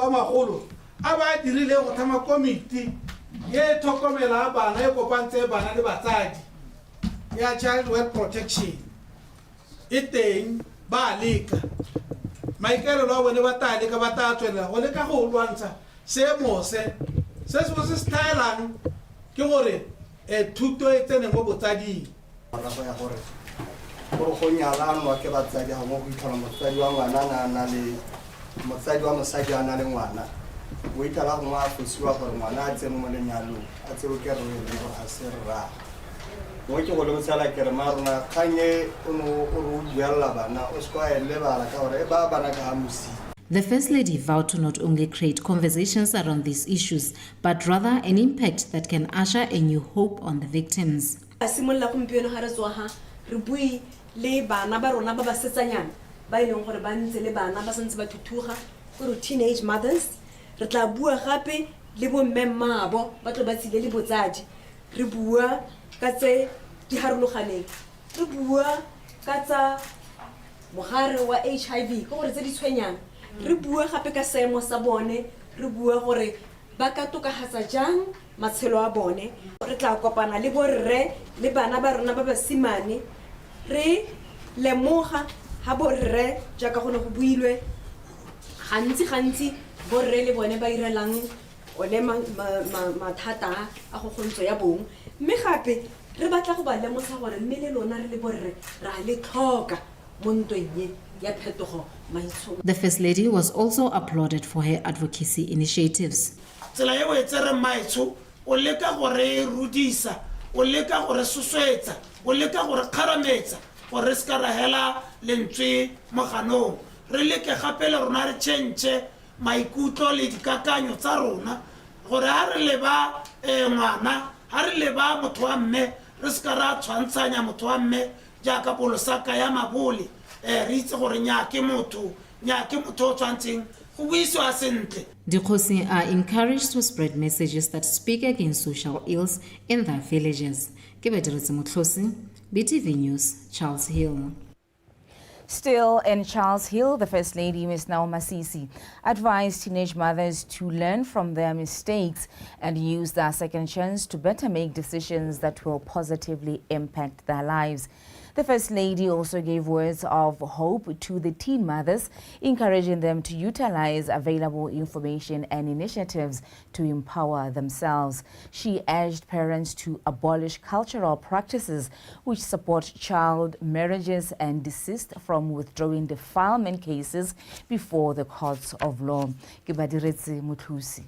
wa magolo a ba dirile go thama komiti ye tlhokomela bana e kopantse bana le batsadi ya child welfare protection e teng ba leka maikelo lo bone ba tale ka ba ta tswela go leka go lwantsha se mose se se styleang ke gore thuto e tsene go botsadi ra go ya gore go nyalanwa ke batsadi ha mo go ithola motsadi wa ngwana na le motsadi wa mosadi ana le ngwana o itala go ma fosiwa gore ngwana a tsene mo lenyalo a tsero ke re go a se rra mo ke go le tsala ke re marona khanye o ro buella bana o ska ele bala ka gore e ba bana ka musi. The First Lady vowed to not only create conversations around these issues, but rather an impact that can usher a new hope on the victims. Asimolla gompieno ga re tswa ha re bui le bana ba rona ba ba setsanyana ba ileng gore ba ntse le bana ba santse ba thuthuga go teenage mothers re tla bua gape le bo mmemmabo ba tlo ba tsile le botsadi re bua ka tse di harologaneng re bua ka tsa mogare wa HIV go gore tse di tshwenyang re bua gape ka seemo sa bone re bua gore ba ka tokagatsa jang matshelo a bone re tla kopana le borre le bana ba rona ba basimane re lemoga ha borre jaaka gone go builwe gantsi borre le bone ba irelang one mathata a go gontso ya bong mme gape re batla go ba lemosa gore mme le lona re le borre ra le tlhoka mo ntweng ye ya phetogo maitsho. The First Lady was also applauded for her advocacy initiatives. Tsela ye o etsere maitsho o leka gore rudisa o leka gore suswetsa o leka gore kharametsa gore ska ra hela lentswe moganong re leke gape le rona re tšhentše maikutlo le dikakanyo tsa rona gore ha re leba ngwana ha re leba motho wa mme re ska ra tshwantshanya motho wa mme jaaka polosaka ya mabole re itse gore nya ke motho o tshwantseng go buiswa sentle. Dikhosi are encouraged to spread messages that speak against social ills in their villages. Ke Badiritse Motlosi, BTV News, Charles Hill. Still in Charles Hill, the First Lady, Ms. Naoma Sisi, advised teenage mothers to learn from their mistakes and use their second chance to better make decisions that will positively impact their lives. The First Lady also gave words of hope to the teen mothers, encouraging them to utilize available information and initiatives to empower themselves. She urged parents to abolish cultural practices which support child marriages and desist from withdrawing defilement cases before the courts of law. Ke Badiritse Motlosi.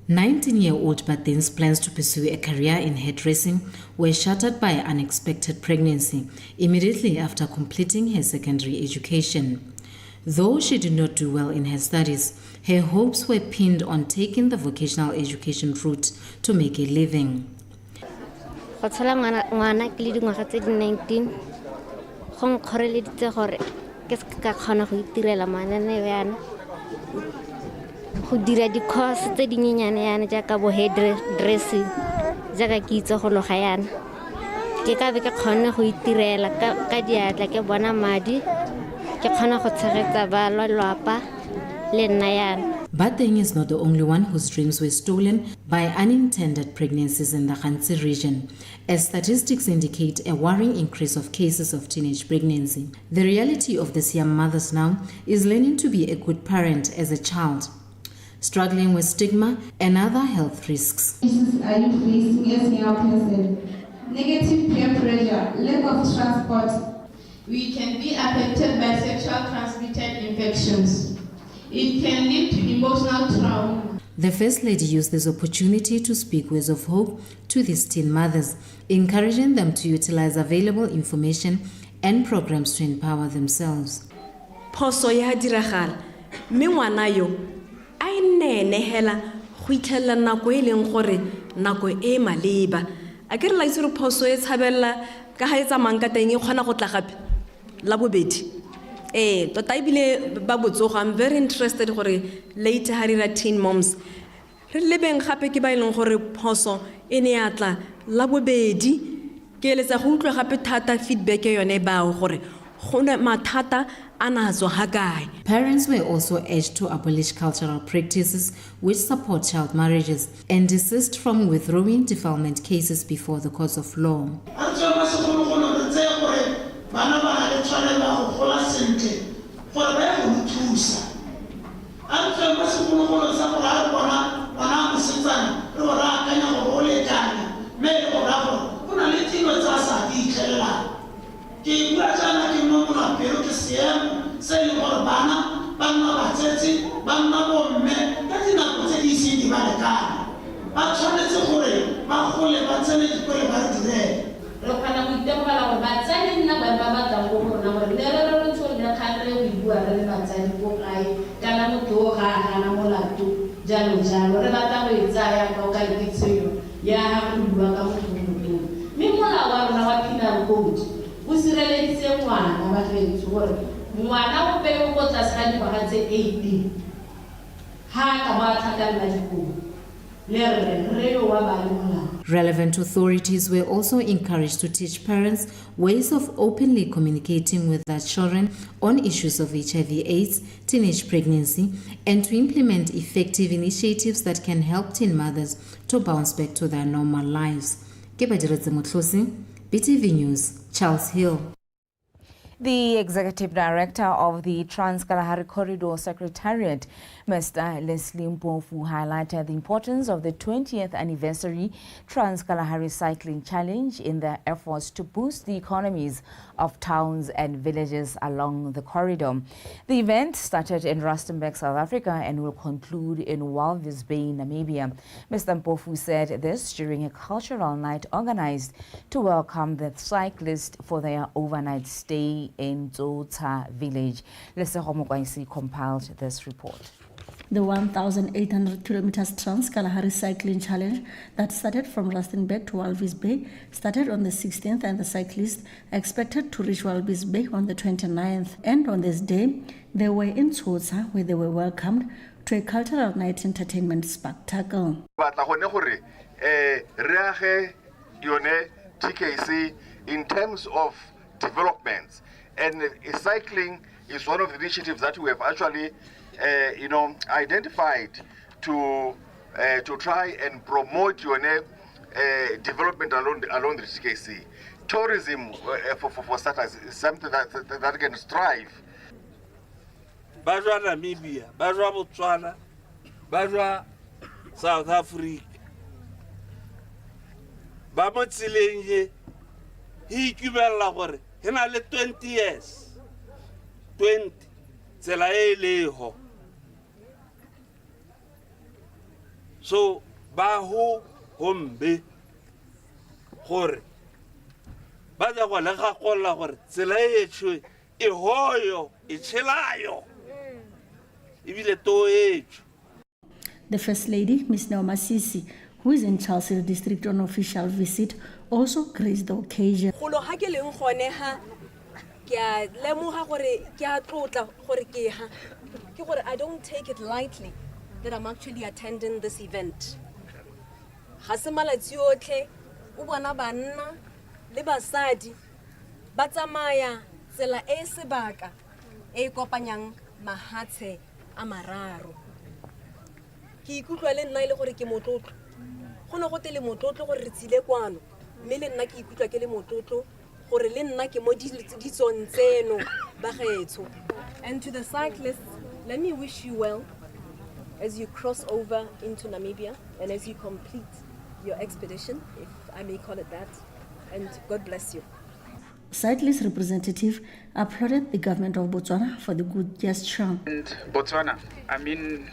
19-year-old Baden's plans to pursue a career in hairdressing were shattered by unexpected pregnancy immediately after completing her secondary education. Though she did not do well in her studies, her hopes were pinned on taking the vocational education route to make a living. Go dira di course tse di nyenyane yana jaaka bo hairdressing jaaka ke itse go loga yana ke ka be ke kgone go itirela ka diatla ke bona madi ke kgona go tshegetsa ba lelapa le nna yana. Badeng is not the only one whose dreams were stolen by unintended pregnancies in the Khansi region, as statistics indicate a worrying increase of cases of teenage pregnancy. The reality of these young mothers now is learning to be a good parent as a child, struggling with stigma and other health risks. Are you facing as a young person? Negative peer pressure, lack of transport. We can be affected by sexual transmitted infections. It can lead to emotional trauma. The First Lady used this opportunity to speak words of hope to these teen mothers, encouraging them to utilize available information and programs to empower themselves. Phoso ya diragala mme ngwana yo a inenehela go itlhela nako e leng gore nako e maleba a ke re la itse re phoso e tshabella ka ga e tsamang ka teng e kgona go tla gape la bobedi tota ebile ba botsogo. I'm very interested gore later ha re teen moms re lebeng gape ke ba ileng gore phoso e ne ya tla la bobedi ke eletsa go utlwa gape thata feedback yone bao gore go na mathata a na tswa ha kae. Parents were also urged to abolish cultural practices which support child marriages and desist from withdrawing defilement cases before the courts of law. Relevant authorities were also encouraged to teach parents ways of openly communicating with their children on issues of HIV/AIDS, teenage pregnancy, and to implement effective initiatives that can help teen mothers to bounce back to their normal lives. BTV News, Charles Hill. The Executive Director of the Kalahari Corridor Secretariat, Mr. Leslie Mpofu, highlighted the importance of the 20th anniversary Kalahari Cycling Challenge in their efforts to boost the economies of towns and villages along the corridor. The event started in Rustenburg, South Africa, and will conclude in Walvis Bay, Namibia. Mr. Mpofu said this during a cultural night organized to welcome the cyclists for their overnight stay in Zota village. Lisa Homogwaisi compiled this report. The 1,800 kilometers Kalahari Cycling Challenge that started from Rustenburg to Walvis Bay started on the 16th, and the cyclists are expected to reach Walvis Bay on the 29th. And on this day, they were in Zota, where they were welcomed to a cultural night entertainment spectacle. In terms of developments, and cycling is one of the initiatives that we have actually identified to try and promote development along the TKC. Tourism, for starters, is something that can strive. Bajwa Namibia, Bajwa Botswana, Bajwa South Africa. Bamotsilenge, he kubela gore, hena le 20 years. 20. Tsela e leho. So ba ho hombe gore ba ja go le ga golla gore tsela e tshwe e hoyo e tshelayo ibile to ethu. The First Lady, Ms. Naoma Sisi, who is in Charles Hill District on official visit, also graced the occasion. I don't take it lightly that I'm actually attending this event. Hasimala tsiotle o bona banna le basadi ba tsamaya tsela e sebaka e kopanyang mahatshe a mararo. Ke ikutlwa le nna ile gore ke motlotlo go ne go tele motlotlo gore re tsile kwano mme le nna ke ikutlwa ke le motlotlo gore le nna ke mo ditsong tseno ba gaetso. And to the cyclists, let me wish you well as you cross over into Namibia and as you complete your expedition, if I may call it that, and God bless you. Cyclist representative applauded the government of Botswana for the good gesture. And Botswana, I mean,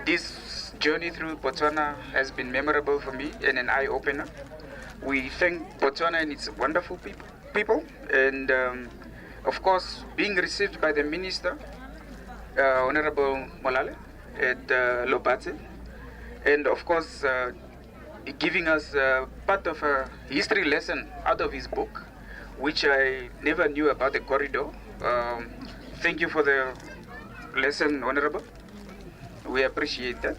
this journey through Botswana has been memorable for me and an eye-opener. We thank Botswana and its wonderful people, and of course, being received by the Minister, Honorable Molale at Lopatse, and of course, giving us part of a history lesson out of his book, which I never knew about the corridor. Thank you for the lesson, Honorable. We appreciate that.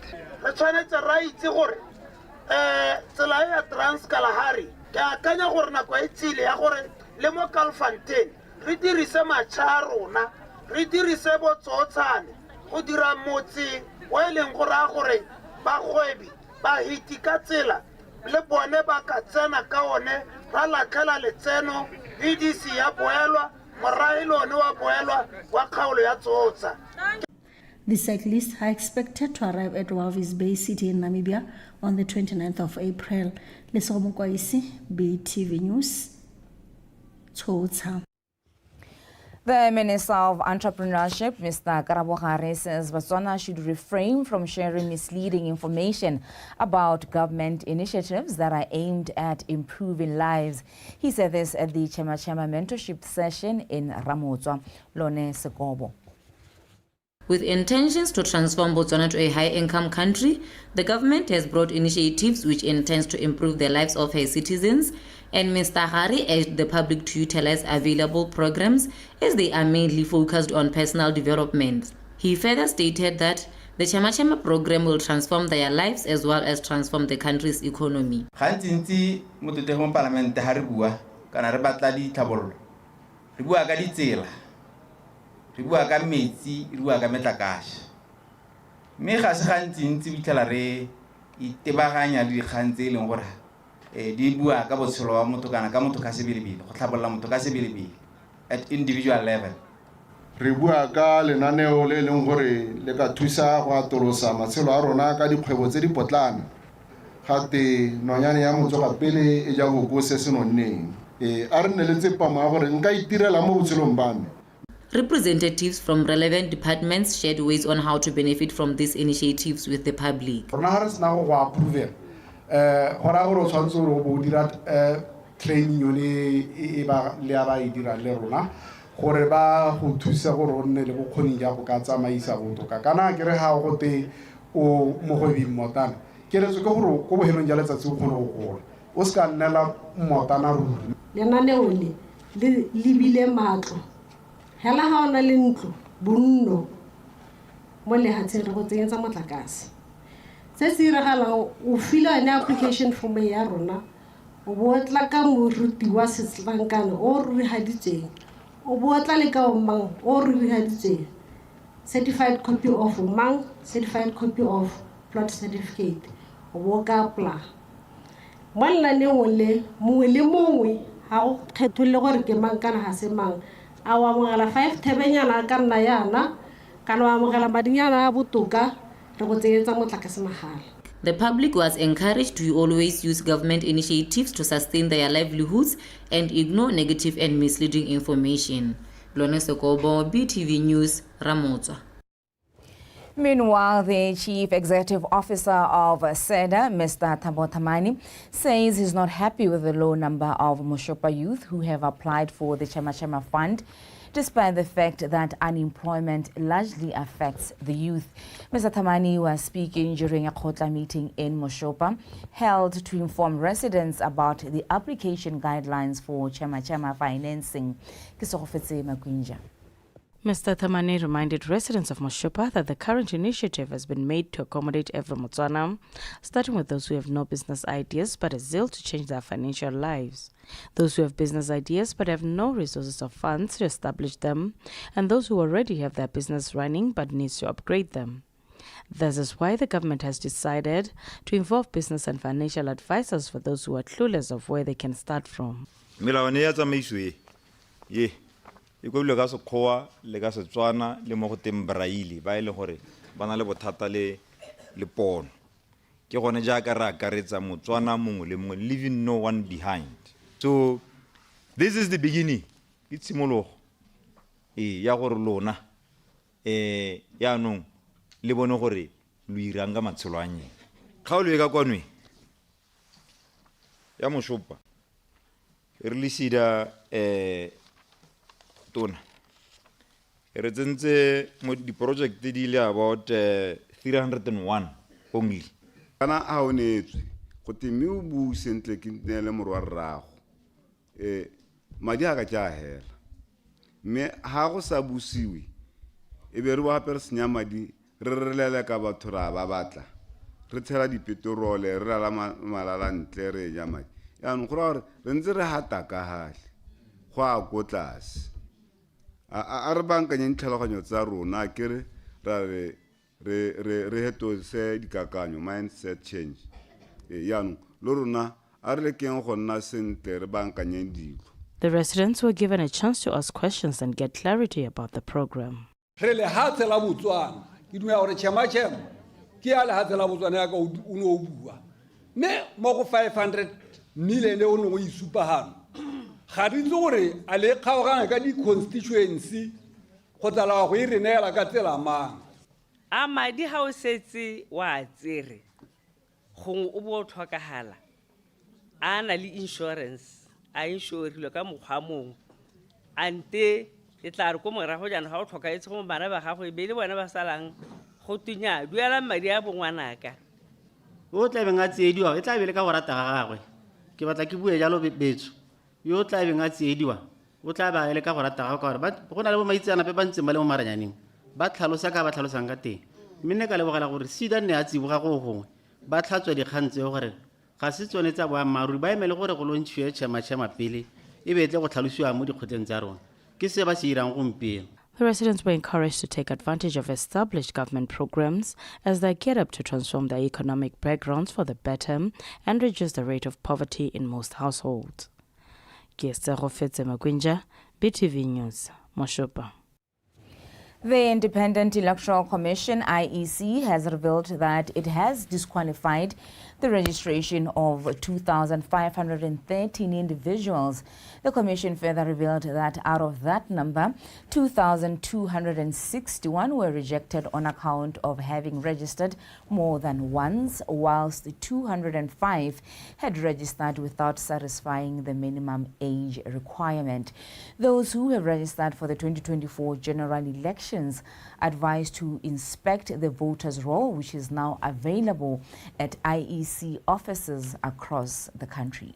Kalahari ka kanya gore nako e tsile ya gore le mo Kalfontein re dirise matšha rona re dirise botsotshane go dira motse o e leng gore a gore bagwebi ba hiti ka tsela le bone ba ka tsena ka one ra latlhela letseno EDC ya boelwa morahi lone wa boelwa wa kgaolo ya tsotsa. The cyclists are expected to arrive at Walvis Bay City in Namibia on the 29th of April. Lesego Mokwaisi, BTV News, Tsotsa. The Minister of Entrepreneurship, Mr. Kalahari, says Botswana should refrain from sharing misleading information about government initiatives that are aimed at improving lives. He said this at the Chema mentorship session in Ramotswa. Lone Sekobo. With intentions to transform Botswana to a high-income country, the government has brought initiatives which intends to improve the lives of her citizens, and Mr. Hari urged the public to utilize available programs as they are mainly focused on personal development. He further stated that the Chema program will transform their lives as well as transform the country's economy. Re bua ka metsi, re bua ka metlakase. Me ga se gantsi ntse bitlela re itebaganya le dikgang tse e leng gore di bua ka botshelo wa motho kana ka motho ka sebelebele go tlhabolola motho ka sebelebele at individual level. Re bua ka lenaneo le leng gore le ka thusa go atolosa matshelo a rona ka dikgwebo tse di potlana. Gate nonyane ya motsoga pele e ja go se se nonneng. A re ne le tsepamo ya gore nka itirela mo botshelong ba me. Representatives from relevant departments shared ways on how to benefit from these initiatives with the public. Training yone ba le ba idira le rona gore ba go thusa go ronne le bokgoni ja go ka tsamaisa botoka kana ke re ha go te o mogwebi mmotana ke re tse go gore go bohelong ja letsatsi go kgona go gola o ska nnela mmotana ruri lena ne ole le libile matlo hela ha ona le ntlo bonno mo le hatse re go tsenyetsa motlakase se se regala o fila an application form ya rona o botla ka moruti wa setlankana o re haditseng o botla le ka mang o re haditseng certified copy of mang certified copy of plot certificate o boka apply monna ne ole mongwe le mongwe ha o kgetholle gore ke mang kana ha se mang a wa mogala 5 thebenyana ka nna yana kana wa mogala madinyana a botoka re go tsenyetsa motlakase mahala. The public was encouraged to always use government initiatives to sustain their livelihoods and ignore negative and misleading information. Lone Sekobo, BTV News, Ramotswa. Meanwhile, the Chief Executive Officer of SEDA, Mr. Thabo Thamani, says he's not happy with the low number of Moshopa youth who have applied for the Chema Fund, despite the fact that unemployment largely affects the youth. Mr. Thamani was speaking during a Khotla meeting in Moshopa, held to inform residents about the application guidelines for Chema financing. Kisofetse Makwinja. Mr. Thamani reminded residents of Moshopa that the current initiative has been made to accommodate every Motswana, starting with those who have no business ideas but a zeal to change their financial lives, those who have business ideas but have no resources or funds to establish them, and those who already have their business running but needs to upgrade them. This is why the government has decided to involve business and financial advisors for those who are clueless of where they can start from. Iko le ka sekgowa le ka Setswana le mo go teng braille ba ile gore bana le bothata le pono ke gone ja ka ra akaretsa Motswana mongwe le mongwe, leaving no one behind. So this is the beginning. It's simologo ya gore lona ya no le bone gore lo iranga matshelo a nye ga o le ka kwanwe ya Moshopa re le sida tona re tsentse mo di project di le about 301 only kana a o netswe go temi o bu sentle ke le morwa rrago madi a ka tja hela me ha go sa busiwe e be re ba persenya madi re relele ka batho ra ba batla re tshela di petrole re la malala ntle re ja madi ya no go re ntse re hata ka hale go a go tlase a re bankanyeng tlhaloganyo tsa rona ke re hetose dikakanyo mindset change yaanong le rona a re lekeng go nna sentle re bankanyeng dilo. The residents were given a chance to ask questions and get clarity about the program. Re le hatse la Botswana ke dumela gore chema ke ya le hatse la Botswana ya ka o no bua me mo go 500 million o no go isupa hano ga re itse gore a le kgaogana ka di constituency go tsala go irenela ka tsela mang a madi ha o setse wa tsere go o bo tlhokagala ana le insurance a insure ka mokgwa mong ante e tla re ko morago jana ga o tlhokaetse go bana ba gago e be le bona ba salang go tunya duela madi a bongwanaka o tla benga tsiediwa e tla be le ka go rata ga gagwe ke batla ke bue jalo betso yo tla benga tsiediwa o tla ba le ka go rata ga gore go na le bo maitsana pe ba ntse ba le mo maranyaneng ba tlhalosa ka ba tlhalosang ka teng mme ne ka lebogela gore sida ne a tsiboga go gongwe ba tlhatswa dikgantse gore ga se tsone tsa boammaaruri ba emele gore go lontšhiwe tšhema pele e be tle go tlhalosiwa mo dikgotleng tsa rona ke se ba se irang gompieno. The residents were encouraged to take advantage of established government programs as they get up to transform their economic backgrounds for the better and reduce the rate of poverty in most households. BTV News, Moshopa. The Independent Electoral Commission, IEC, has revealed that it has disqualified the registration of 2,513 individuals. The Commission further revealed that out of that number, 2,261 were rejected on account of having registered more than once, whilst 205 had registered without satisfying the minimum age requirement. Those who have registered for the 2024 general elections advised to inspect the voters' roll, which is now available at IEC offices across the country.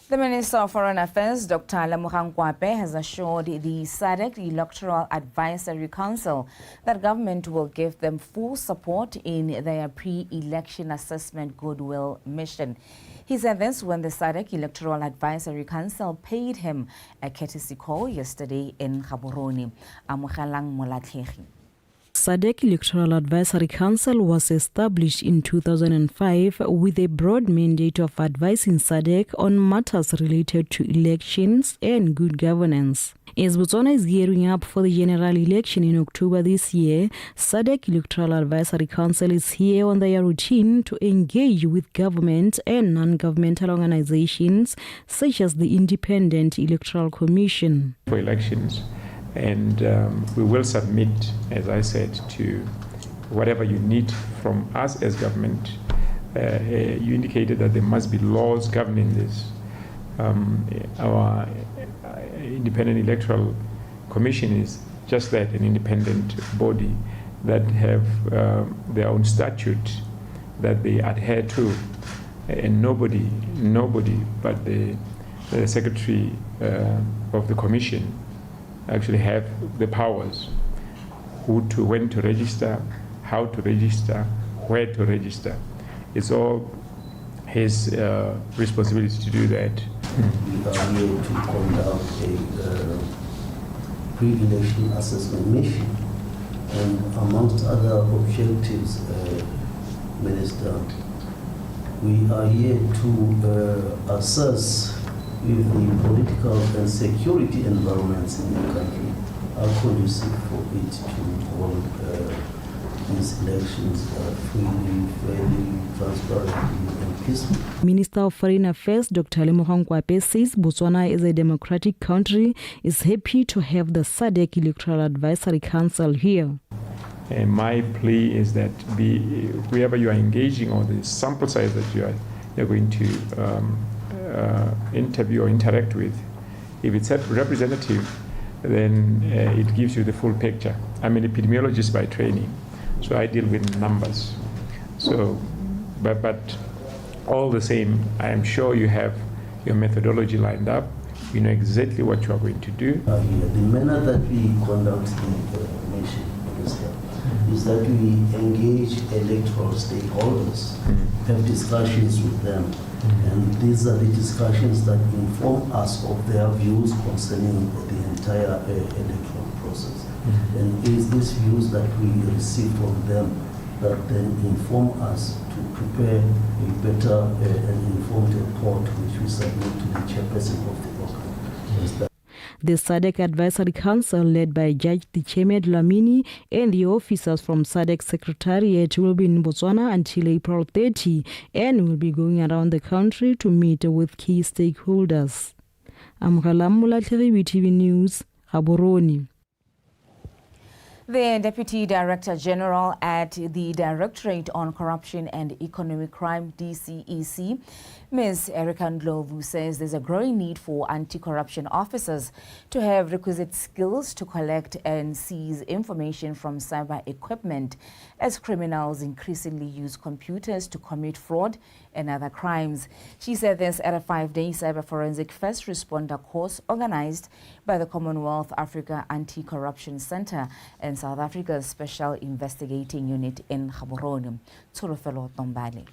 The Minister of Foreign Affairs, Dr. Lemogang Kwape, has assured the SADC Electoral Advisory Council that government will give them full support in their pre-election assessment goodwill mission. He said this when the SADC Electoral Advisory Council paid him a courtesy call yesterday in Gaborone. Amogelang Molatlhegi. SADC Electoral Advisory Council was established in 2005 with a broad mandate of advising SADC on matters related to elections and good governance. As Botswana is gearing up for the general election in October this year, SADC Electoral Advisory Council is here on their routine to engage with government and non-governmental organizations such as the Independent Electoral Commission. For elections. And we will submit, as I said, to whatever you need from us as government. You indicated that there must be laws governing this. Our Independent Electoral Commission is just that, an independent body that have their own statute that they adhere to. And nobody but the Secretary of the Commission actually have the powers when to register, how to register, where to register. It's all his responsibility to do that. We are here to conduct a pre-election assessment mission, and amongst other objectives, Minister, we are here to assess if the political and security environments in the country are conducive for it to hold these elections freely, fairly, transparently, and peacefully. Minister of Foreign Affairs Dr. Lemogang Kwape says Botswana is a democratic country, is happy to have the SADC Electoral Advisory Council here. And my plea is that whoever you are engaging or the sample size that you're going to interview or interact with, if it's a representative, then it gives you the full picture. I'm an epidemiologist by training, so I deal with numbers. So, but all the same, I am sure you have your methodology lined up. You know exactly what you are going to do. The manner that we conduct the mission, Minister, is that we engage electoral stakeholders, have discussions with them, and these are the discussions that inform us of their views concerning the entire electoral process. And it is these views that we receive from them that then inform us to prepare a better and informed report which we submit to the chairperson of the organ. The SADC Advisory Council, led by Judge Dicheme Dlamini and the officers from SADC Secretariat, will be in Botswana until April 30 and will be going around the country to meet with key stakeholders. Amgalam Mulatlhi, BTV News, Gaborone. The Deputy Director General at the Directorate on Corruption and Economic Crime, DCEC, Ms. Erica Ndlovu, says there's a growing need for anti-corruption officers to have requisite skills to collect and seize information from cyber equipment as criminals increasingly use computers to commit fraud and other crimes. She said this at a 5-day cyber forensic first responder course organized by the Commonwealth Africa Anti-Corruption Center and South Africa's Special Investigating Unit in Gaborone. Tsolofelo Tombali.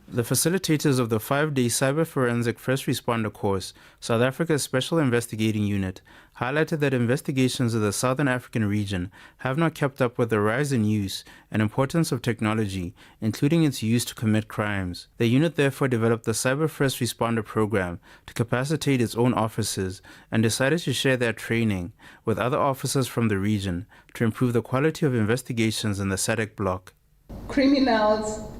The facilitators of the 5-day cyber forensic first responder course, South Africa's Special Investigating Unit, highlighted that investigations of the Southern African region have not kept up with the rise in use and importance of technology, including its use to commit crimes. The unit therefore developed the Cyber First Responder program to capacitate its own officers and decided to share their training with other officers from the region to improve the quality of investigations in the SADC bloc. Criminals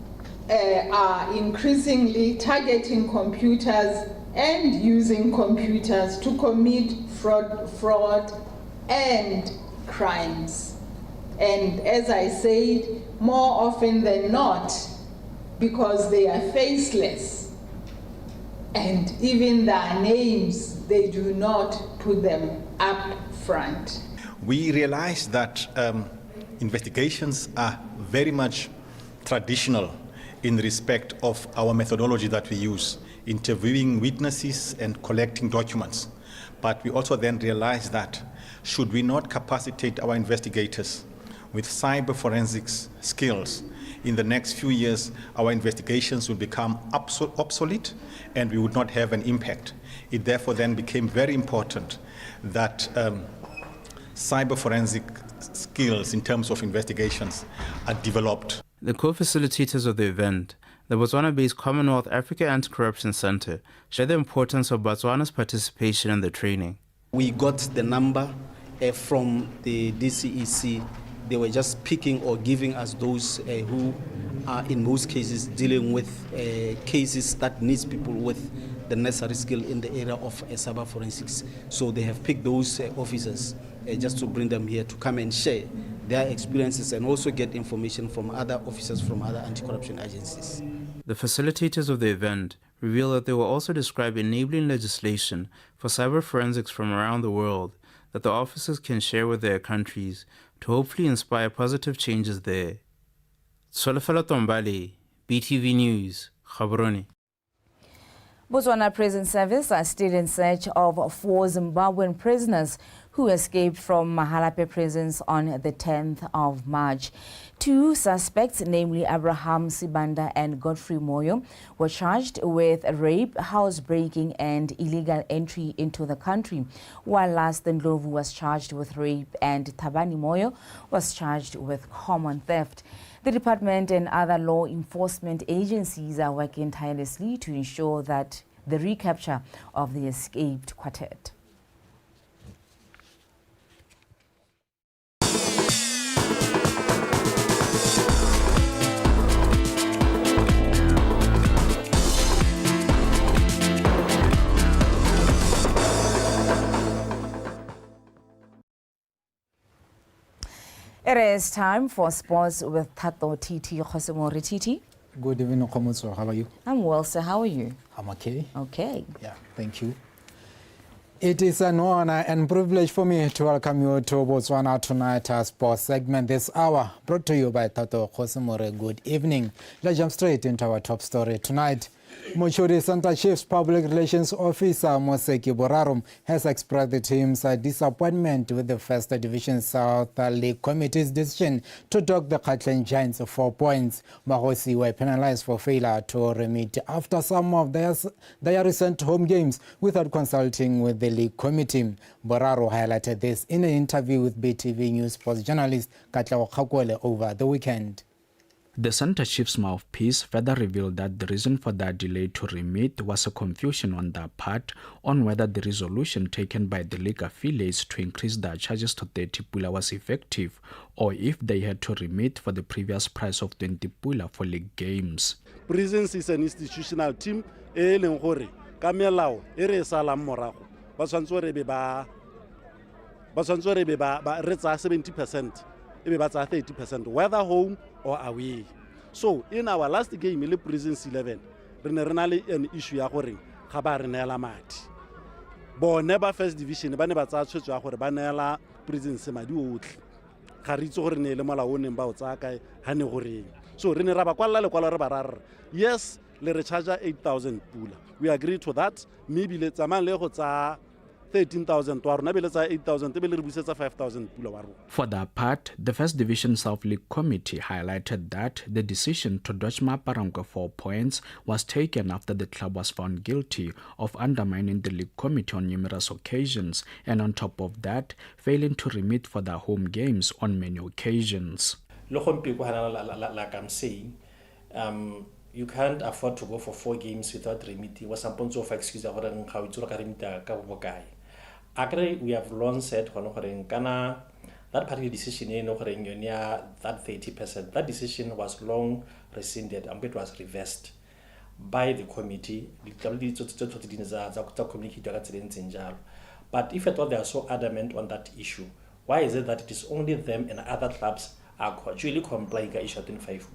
are increasingly targeting computers and using computers to commit fraud and crimes. And as I said, more often than not, because they are faceless, and even their names, they do not put them up front. We realize that investigations are very much traditional in respect of our methodology that we use, interviewing witnesses and collecting documents. But we also then realize that should we not capacitate our investigators with cyber forensics skills, in the next few years our investigations will become obsolete and we would not have an impact. It therefore then became very important that cyber forensic skills in terms of investigations are developed. The co-facilitators of the event, the Botswana-based Commonwealth Africa Anti-Corruption Center, shared the importance of Botswana's participation in the training. We got the number from the DCEC. They were just picking or giving us those who are in most cases dealing with cases that needs people with the necessary skill in the area of cyber forensics. So they have picked those officers just to bring them here to come and share their experiences and also get information from other officers from other anti-corruption agencies. The facilitators of the event revealed that they will also describe enabling legislation for cyber forensics from around the world that the officers can share with their countries to hopefully inspire positive changes there. Solofelo Tombali, BTV News, Gaborone. Botswana Prison Service are still in search of 4 Zimbabwean prisoners who escaped from Mahalape prisons on the 10th of March. 2 suspects, namely Abraham Sibanda and Godfrey Moyo, were charged with rape, housebreaking and illegal entry into the country, while Last Ndlovu was charged with rape and Tabani Moyo was charged with common theft. The department and other law enforcement agencies are working tirelessly to ensure that the recapture of the escaped quartet. It is time for sports with Tato Titi Khosemori. Titi. Good evening, Khomotso. How are you? I'm well, sir. How are you? I'm okay. Okay. Yeah, thank you. It is an honor and privilege for me to welcome you to Botswana Tonight, our sports segment this hour, brought to you by Tato Khosemori. Good evening. Let's jump straight into our top story tonight. Mochori Center Chief's Public Relations Officer Moseki Borarum has expressed the team's disappointment with the First Division South League Committee's decision to dock the Katlan Giants 4 points. Mahosi were penalized for failure to remit after some of their recent home games without consulting with the league committee. Borarum highlighted this in an interview with BTV News sports journalist Katla Okakwole over the weekend. The Center Chief's mouthpiece further revealed that the reason for their delay to remit was a confusion on their part on whether the resolution taken by the league affiliates to increase their charges to 30 pula was effective, or if they had to remit for the previous price of 20 pula for league games. Prisons is an institutional team. Kamelao, ere salam morago. Ba tshwantsore be ba retsa 70%. Ebe ba tsa 30%, whether home or away. So in our last game in the Prisons 11, re ne an issue ya gore ga ba re neela madi. Bo never First Division ba ne ba tsa tshwetso ya gore ba neela Prisons madi otlhe. Ga re itse gore ne le molao neng ba o tsaya kae ha ne goreng. So re ne ra ba kwalla le kwala re ba rara. Yes, le re charge 8,000 pula. We agree to that. Maybe le tsamang le go tsa 13,000 to 8,000 5,000 pula. For their part, the First Division South League Committee highlighted that the decision to dodge Maparango 4 points was taken after the club was found guilty of undermining the league committee on numerous occasions, and on top of that, failing to remit for their home games on many occasions. Like I'm saying, you can't afford to go for 4 games without remitting. Was some points of excuse how we have long said that particular decision that 30%, that decision was long rescinded and it was reversed by the committee. But if at all they are so adamant on that issue, why is it that it is only them and other clubs are actually complying with issue 25?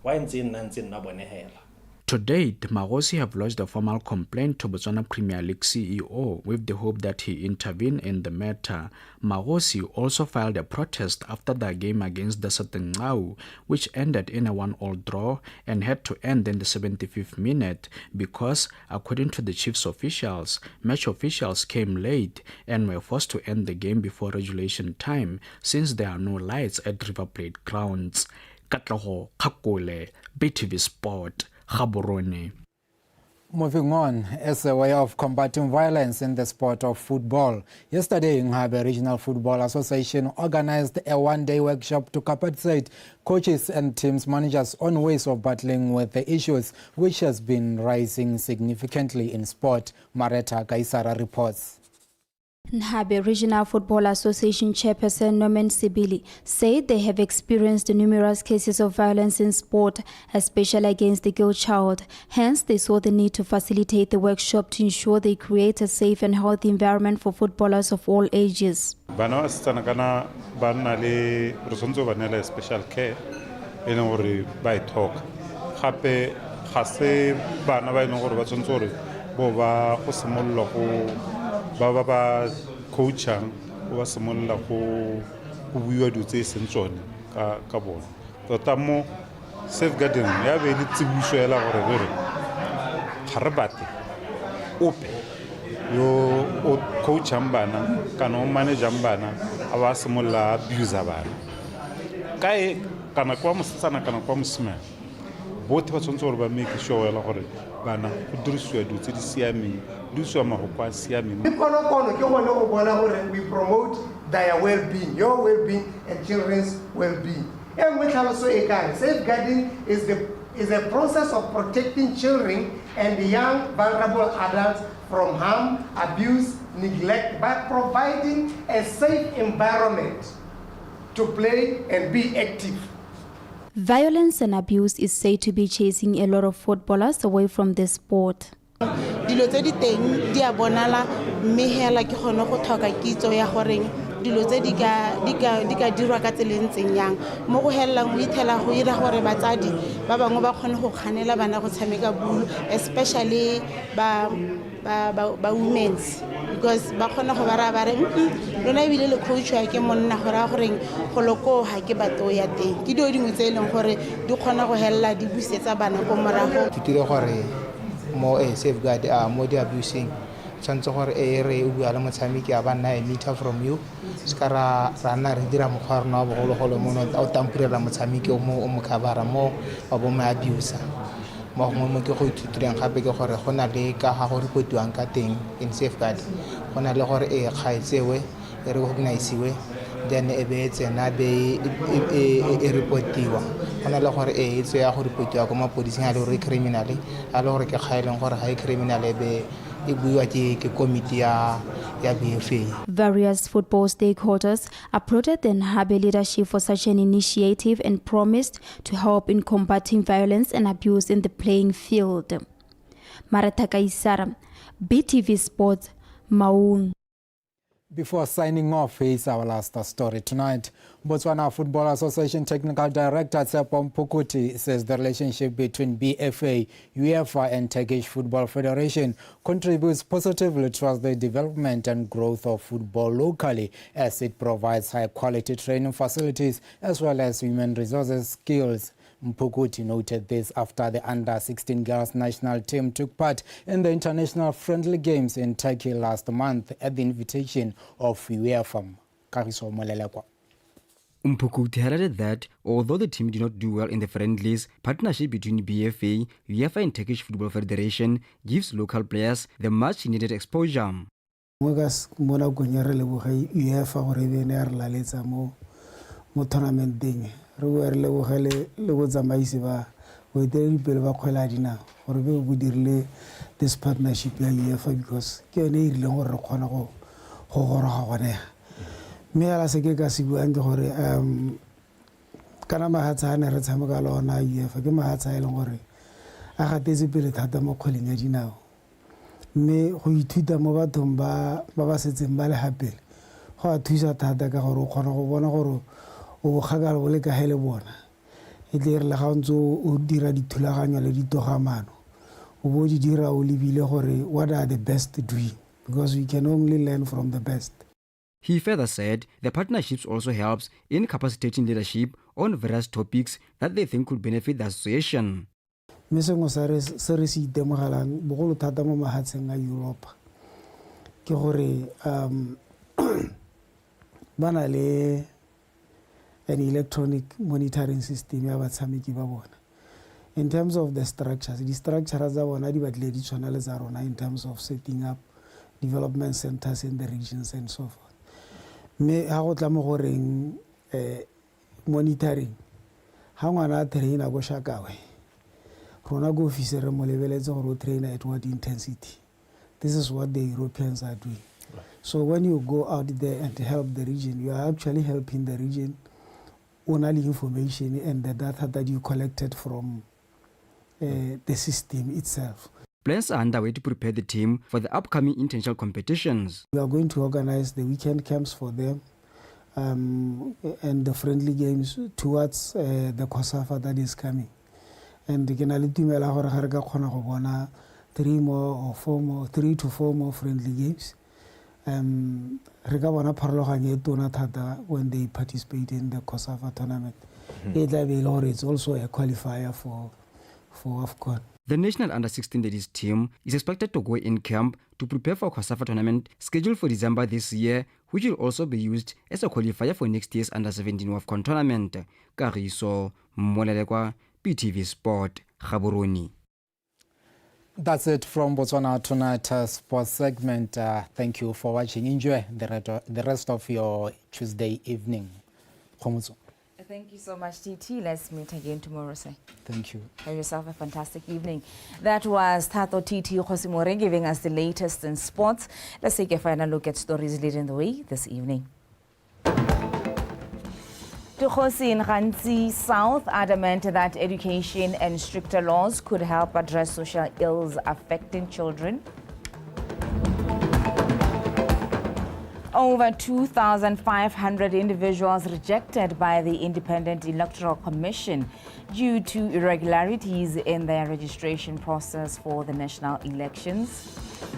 Why is it To date, Magosi have lodged a formal complaint to Botswana Premier League CEO with the hope that he intervene in the matter. Magosi also filed a protest after their game against the Ngau, which ended in a 1-1 draw and had to end in the 75th minute because, according to the Chiefs officials, match officials came late and were forced to end the game before regulation time since there are no lights at River Plate grounds. Katlaho Kakole, BTV Sport. Moving on, as a way of combating violence in the sport of football, yesterday Nghabe Regional Football Association organized a one-day workshop to capacitate coaches and teams managers on ways of battling with the issues which has been rising significantly in sport. Mareta Kaisara reports. Nghabe Regional Football Association Chairperson Norman Sibili said they have experienced numerous cases of violence in sport, especially against the girl child. Hence, they saw the need to facilitate the workshop to ensure they create a safe and healthy environment for footballers of all ages. Bana kana bana le resonzo bana le special care ene gore ba talk. Gape ga se bana ba ene gore ba tsontsore bo ba go simolola go ba coachang o ba simolola go buiwa dutse seng tsone ka bona tota mo safeguarding ya be le tsibuso ela gore ga re bate ope yo o coachang bana kana o managang bana a ba simolola abuse bana kae kana kwa mosetsana kana kwa mosimane both ba tshwanetse gore ba make sure ela gore bana go dirisiwa dutse di siameng dirisiwa magoko a siameng. We promote their well-being, your well-being and children's well-being. Safeguarding is a process of protecting children and young vulnerable adults from harm, abuse, neglect by providing a safe environment to play and be active. Violence and abuse is said to be chasing a lot of footballers away from the sport. Dilo tse di teng di a bonala mme hela ke gone go tlhoka kitso ya gore dilo tse di ka dirwa ka tselentseng yang mo go hella mo ithela go ira gore batsadi ba bangwe ba kgone go kganela bana go tshameka bulu, especially ba women's, because ba kgona go bara lona ebile le coach wa ke monna gore goreng go lokoga ke bato ya teng ke dio dingwe tse e leng gore di kgona go hella di busetsa bana go morago. Ke dire gore mo safeguard mo di abusing tshwanetse gore re o bua le motshameki a ba nna a meter from you ska ra nna re dira mokgwa rona wa bogologolo mo o tampurela motshameki o mo khabara mo wa bo ma abuser mo mo ke go ithutileng gape ke gore go na le ka ga go reportiwang ka teng in safeguard go na le gore kgaetsewe e recognize-we then e be tsena be e reportiwa go na le gore e tswe ya go reportiwa ko mapodising a le gore criminal a le gore ke kgaeleng gore ga e criminal e be e buiwa ke committee ya BFA. Various football stakeholders applauded the Nhabe leadership for such an initiative and promised to help in combating violence and abuse in the playing field. Marata Kaisara, BTV Sports, Maung. Before signing off, here's our last story tonight. Botswana Football Association Technical Director Tsepo Mpukuti says the relationship between BFA, UEFA and Turkish Football Federation contributes positively towards the development and growth of football locally, as it provides high-quality training facilities as well as human resources skills. Mpukuti noted this after the under-16 girls national team took part in the international friendly games in Turkey last month at the invitation of UEFA. Kariso Molelekwa. Mpukuti highlighted that although the team did not do well in the friendlies, partnership between BFA, UEFA and Turkish Football Federation gives local players the much needed exposure. Tournament ding re o re lebogele le go tsamaise ba go eteledipele ba kgwela dina gore be go dirile this partnership ya UEFA because ke yone e rileng gore re kgona go goroga gone mme ala se ke ka se buang ke gore kana mahatsa a ne re tshameka le ona UEFA ke mahatsa a e leng gore a gatetse pele thata mo kgweleng ya dinao mme go ithuta mo bathong ba setseng ba le hapele go a thusa thata ka gore o kgona go bona gore o khagala o le ka hele bona e tle re la ga ntse o dira dithulaganyo le ditogamano o bo di dira o lebile gore what are the best doing because we can only learn from the best. He further said the partnerships also helps in capacitating leadership on various topics that they think could benefit the association. Me sengwe se re se itemogelang bogolo thata mo mahatsheng a Europe ke gore ba na le an electronic monitoring system ya batshameki ba bona in terms of the structures tsa bona di batle di tshwana le tsa rona in terms of setting up development centers in the regions and so forth me ha go tla mo goreng monitoring ha ngwana a traina go shakawe rona go officer mo lebeletse gore o train at what intensity. This is what the Europeans are doing. So when you go out there and help the region, you are actually helping the region on all the information and the data that you collected from the system itself. Plans are underway to prepare the team for the upcoming international competitions. We are going to organize the weekend camps for them and the friendly games towards the COSAFA that is coming. And we can only tumela gore ga re ka kgona go bona 3 to 4 more friendly games. Re ka bona pharologanyo e tona thata when they participate in the COSAFA tournament. It's also a qualifier for AFCON. The national under-16 ladies team is expected to go in camp to prepare for COSAFA tournament scheduled for December this year, which will also be used as a qualifier for next year's under-17 AFCON tournament. Kariso Molelekwa, BTV Sport, Gaborone. That's it from Botswana Tonight sports segment. Thank you for watching. Enjoy the rest of your Tuesday evening. Thank you so much, TT. Let's meet again tomorrow, sir. Thank you. Have yourself a fantastic evening. That was Tato TT Khosimore giving us the latest in sports. Let's take a final look at stories leading the way this evening. Tukhosi in Khanzi South adamant that education and stricter laws could help address social ills affecting children. Over 2,500 individuals rejected by the Independent Electoral Commission due to irregularities in their registration process for the national elections.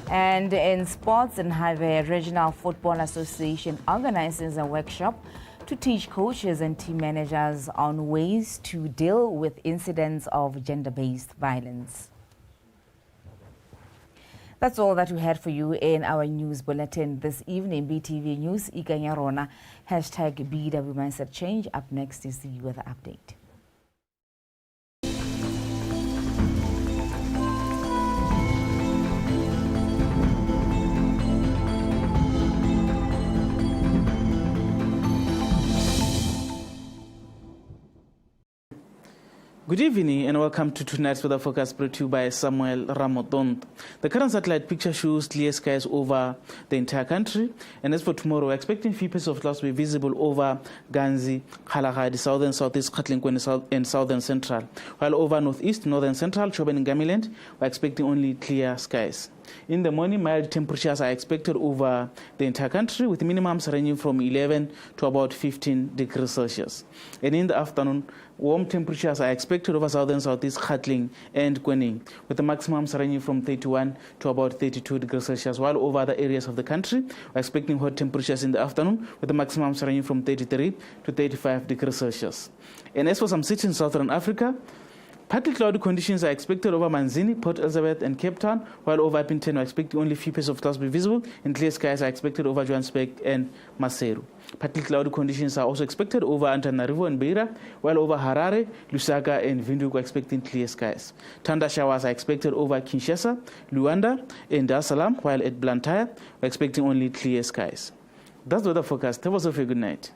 And in sports, Nhabe Regional Football Association organizes a workshop to teach coaches and team managers on ways to deal with incidents of gender-based violence. That's all that we had for you in our news bulletin this evening. BTV News, Ikanya Rona, hashtag BW Mindset Change. Up next is the weather update. Good evening and welcome to tonight's weather forecast brought to you by Samuel Ramotont. The current satellite picture shows clear skies over the entire country. And as for tomorrow, we're expecting few pieces of clouds to be visible over Ganzi, Kalahari, southern, southeast, Gauteng, and southern central. While over northeast, northern central, Chobe and Gamiland, we're expecting only clear skies. In the morning, mild temperatures are expected over the entire country, with minimums ranging from 11 to about 15 degrees Celsius. And in the afternoon, warm temperatures are expected over southern, southeast, Gauteng, and Kwening, with the maximums ranging from 31 to about 32 degrees Celsius. While over other areas of the country, we're expecting hot temperatures in the afternoon, with the maximums ranging from 33 to 35 degrees Celsius. And as for some cities in southern Africa, partly cloudy conditions are expected over Manzini, Port Elizabeth, and Cape Town, while over Upington, we're expecting only a few pieces of clouds to be visible, and clear skies are expected over Johannesburg and Maseru. Partly cloudy conditions are also expected over Antananarivo and Beira, while over Harare, Lusaka, and Windhoek we're expecting clear skies. Thunder showers are expected over Kinshasa, Luanda, and Dar es Salaam, while at Blantyre, we're expecting only clear skies. That's the weather forecast. Have yourself a good night.